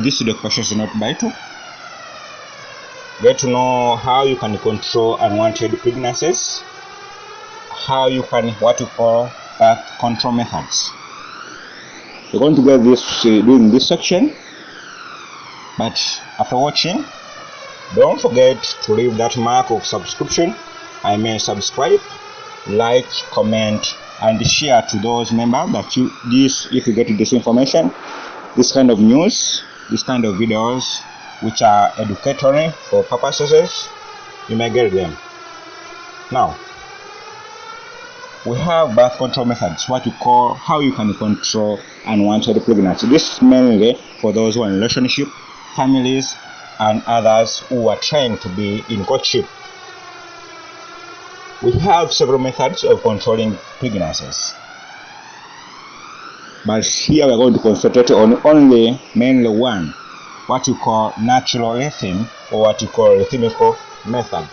This is Dr.Patience not by two. Get to know how you can control unwanted pregnancies, how you can what you call birth control methods. You're going to get this during this section, but after watching, don't forget to leave that mark of subscription. I mean subscribe, like, comment, and share to those members that if you get this information, this kind of news, this kind of videos which are educatory for purposes, you may get them. Now, we have birth control methods, what you call how you can control unwanted pregnancy. This is mainly for those who are in relationship, families, and others who are trying to be in courtship. We have several methods of controlling pregnancies, but here we are going to concentrate on only mainly one, what you call natural rhythm, or what you call rhythmical method.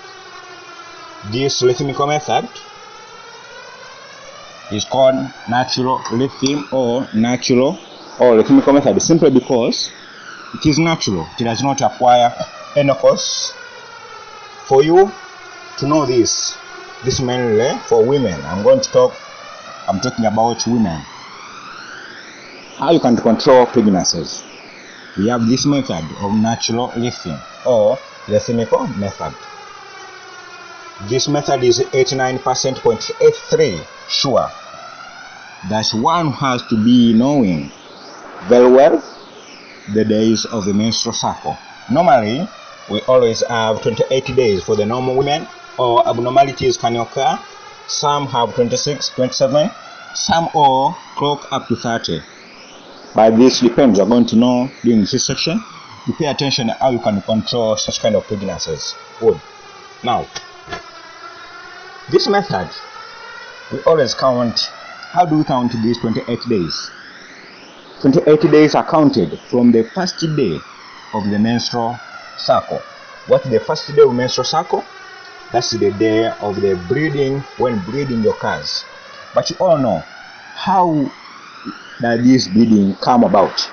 This rhythmical method is called natural rhythm or rhythmical method simply because it is natural. It does not require any cost. For you to know this mainly for women. I'm talking about women. How you can control pregnancies. We have this method of natural rhythm or rhythmical method. This method is 89.83% sure that one has to be knowing very well the days of the menstrual cycle. Normally, we always have 28 days for the normal women, or abnormalities can occur. Some have 26, 27, some all clock up to 30. But this depends. You're going to know during this section. You pay attention to how you can control such kind of pregnancies. Good. Now, this method, we always count. How do we count these 28 days? 28 days are counted from the first day of the menstrual cycle. What's the first day of menstrual cycle? That's the day of the bleeding, when bleeding occurs. But you all know how does this bleeding come about.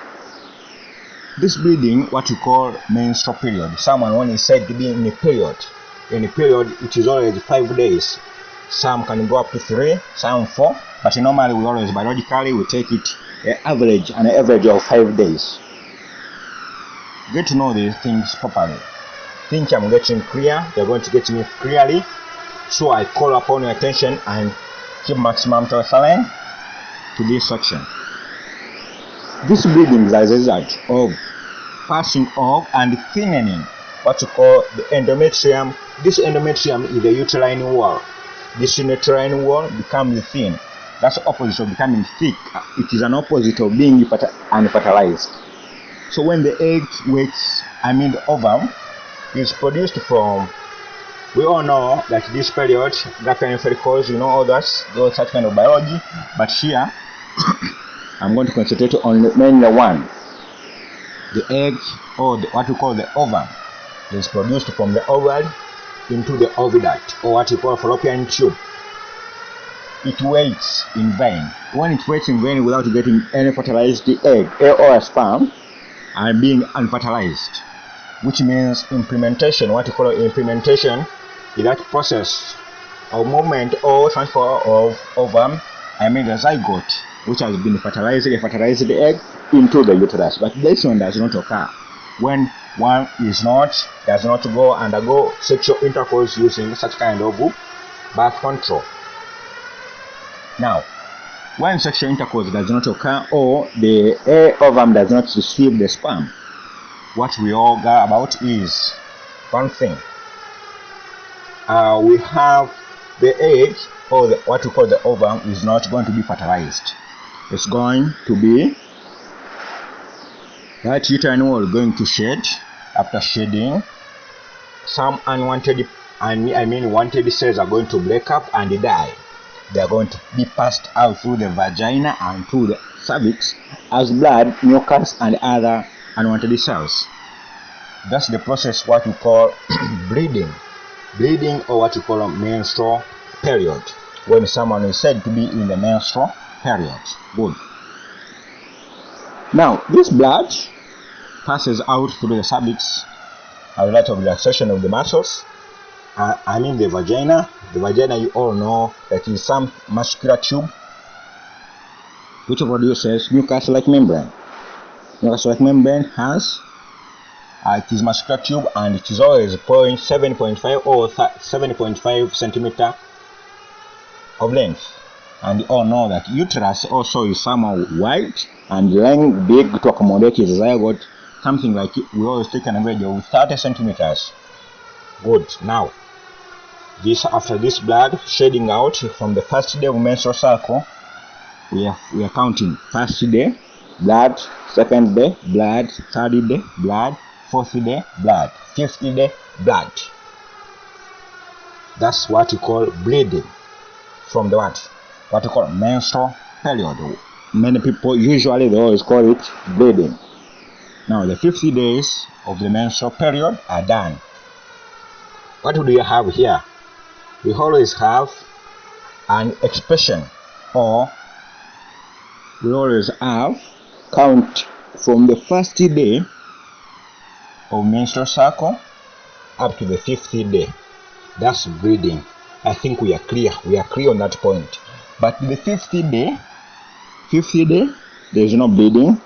This bleeding, what you call menstrual period. Someone when is said to be in a period. In a period, it is always 5 days. Some can go up to 3, some 4. But normally we always biologically we take it an average of 5 days. Get to know these things properly. Think I'm getting clear. You're going to get me clearly. So I call upon your attention and keep maximum time to this section. This bleeding is a result of passing off and thinning what you call the endometrium. This endometrium is the uterine wall. This uterine wall becomes thin. That's the opposite of becoming thick. It is an opposite of being unfertilized. So when the egg the ovum is produced from, we all know that this period, graphene follicles, you know all that, such kind of biology. But here, I'm going to concentrate on mainly one. The egg, or what we call the ovum, is produced from the ovary into the oviduct, or what you call fallopian tube. It waits in vain. When it waits in vain without getting any fertilized egg or a sperm, and being unfertilized, which means implementation. What you call implementation is that process of movement or transfer of ovum, the zygote, which has been fertilized the egg into the uterus. But this one does not occur when one does not go undergo sexual intercourse using such kind of birth control. Now, when sexual intercourse does not occur or the ovum does not receive the sperm, what we all care about is one thing. We have the egg, or what we call the ovum, is not going to be fertilized. It's going to be that uterine wall going to shed. After shedding, some unwanted wanted cells are going to break up and die. They are going to be passed out through the vagina and through the cervix as blood, mucus, and other unwanted cells. That's the process what we call bleeding, or what we call a menstrual period, when someone is said to be in the menstrual period. Good. Now, this blood passes out through the cervix as a result of relaxation of the muscles. I mean the vagina. The vagina, you all know that is some muscular tube which produces mucus-like membrane. Mucus-like membrane has it is muscular tube, and it is always 7.5 or 7.5 centimeter of length. And you all know that uterus also is somehow wide and lying big to accommodate its zygote, something like we always take an average of 30 centimeters. Good. Now, after this blood shedding out from the first day of menstrual cycle, we are counting first day blood, second day blood, third day blood, fourth day blood, fifth day blood. That's what we call bleeding from the what we call menstrual period. Many people usually they always call it bleeding. Now the 50 days of the menstrual period are done. What do we have here? We always have an expression, or we always have count from the first day of menstrual cycle up to the 50th day. That's bleeding. I think we are clear. We are clear on that point. But the 50th day, there is no bleeding,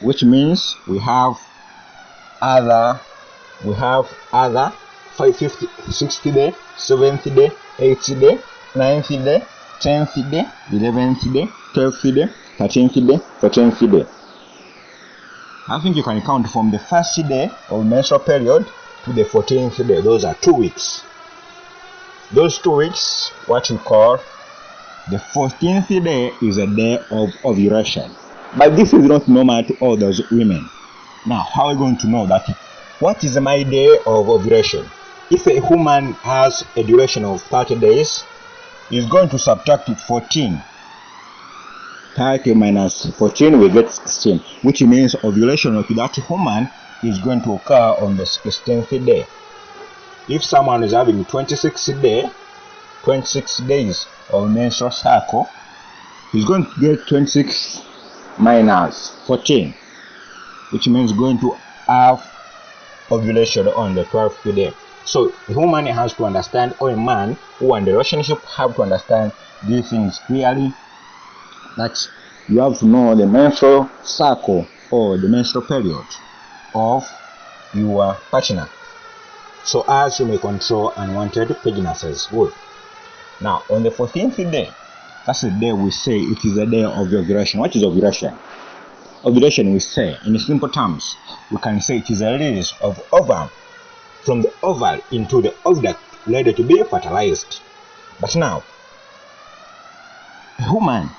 which means we have other 50, 60th day, 70th day, 80th day, 90th day, 10th day, 11th day, 12th day, 13th day, 14th day. I think you can count from the first day of menstrual period to the 14th day. Those are 2 weeks. Those 2 weeks, what we call the 14th day, is a day of ovulation. But this is not normal to all those women. Now, how are we going to know that? What is my day of ovulation? If a woman has a duration of 30 days, is going to subtract it 14. 30 minus 14, we get 16, which means ovulation of that woman is going to occur on the 16th day. If someone is having 26 days of menstrual cycle, he's going to get 26 minus 14, which means going to have ovulation on the 12th day. So a woman has to understand, or a man who in the relationship have to understand these things clearly, that you have to know the menstrual cycle or the menstrual period of your partner, so as you may control unwanted pregnancies. Good. Now on the 14th day, that's the day we say it is the day of ovulation. What is ovulation? Ovulation, we say in simple terms, we can say it is a release of ovum from the oval into the oviduct ready to be fertilized. But now a woman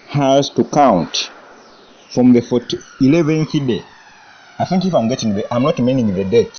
has to count from the 11th day. I think if I'm not meaning the date,